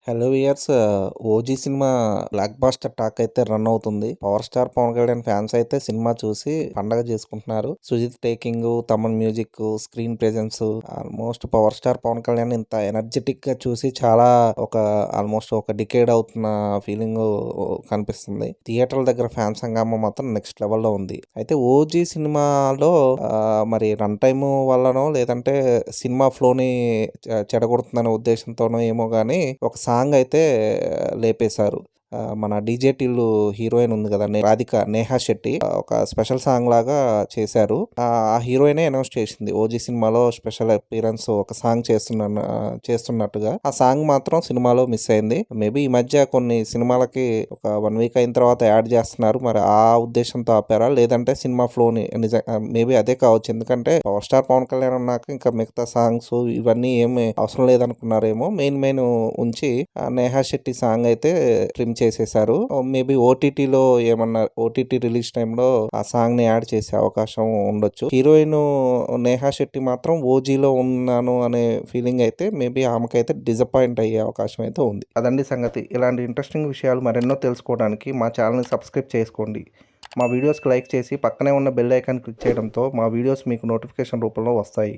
Hello viewers. OG cinema blockbuster talk అయితే run అవుతుంది. Power star Pawan Kalyan fans అయితే cinema చూసి పండగ చేసుకుంటున్నారు. Sujeeth taking, Thaman music, screen presence, almost power star Pawan Kalyan ఇంత ఎనర్జెటిక్ గా చూసి చాలా ఆల్మోస్ట్ ఒక డికేడ్ అవుతున్న ఫీలింగ్ కనిపిస్తుంది. థియేటర్ల దగ్గర ఫ్యాన్స్ హంగామా మాత్రం నెక్స్ట్ లెవెల్లో ఉంది. అయితే ఓజీ సినిమాలో మరి రన్ టైమ్ వల్లనో లేదంటే సినిమా ఫ్లోని చెడగొడుతుందనే ఉద్దేశంతోనో ఏమో కానీ ఒక సాంగ్ అయితే లేపేశారు. మన డీజే టిల్లు హీరోయిన్ ఉంది కదా, రాధిక నేహా శెట్టి, ఒక స్పెషల్ సాంగ్ లాగా చేశారు. ఆ హీరోయినే అనౌన్స్ చేసింది ఓజీ సినిమాలో స్పెషల్ అపీరెన్స్ ఒక సాంగ్ చేస్తున్నట్టుగా. ఆ సాంగ్ మాత్రం సినిమాలో మిస్ అయింది. మేబీ ఈ మధ్య కొన్ని సినిమాలకి ఒక 1 వీక్ అయిన తర్వాత యాడ్ చేస్తున్నారు. మరి ఆ ఉద్దేశంతో ఆపారా లేదంటే సినిమా ఫ్లోని మేబీ అదే కావచ్చు. ఎందుకంటే పవర్ స్టార్ పవన్ కళ్యాణ్ అన్నాక ఇంకా మిగతా సాంగ్స్ ఇవన్నీ ఏమి అవసరం లేదనుకున్నారేమో. మెయిన్ ఉంచి నేహా శెట్టి సాంగ్ అయితే ట్రిమ్ చేసేసారు. మేబీ ఓటీటీలో ఏమన్నా ఓటీటీ రిలీజ్ టైంలో ఆ సాంగ్ ని యాడ్ చేసే అవకాశం ఉండొచ్చు. హీరోయిన్ నేహా శెట్టి మాత్రం ఓజీలో ఉన్నాను అనే ఫీలింగ్ అయితే మేబీ ఆమెకైతే డిసప్పాయింట్ అయ్యే అవకాశం అయితే ఉంది. అదండి సంగతి. ఇలాంటి ఇంట్రెస్టింగ్ విషయాలు మరెన్నో తెలుసుకోవడానికి మా ఛానల్ని సబ్స్క్రైబ్ చేసుకోండి. మా వీడియోస్కి లైక్ చేసి పక్కనే ఉన్న బెల్ ఐకాన్ క్లిక్ చేయడంతో మా వీడియోస్ మీకు నోటిఫికేషన్ రూపంలో వస్తాయి.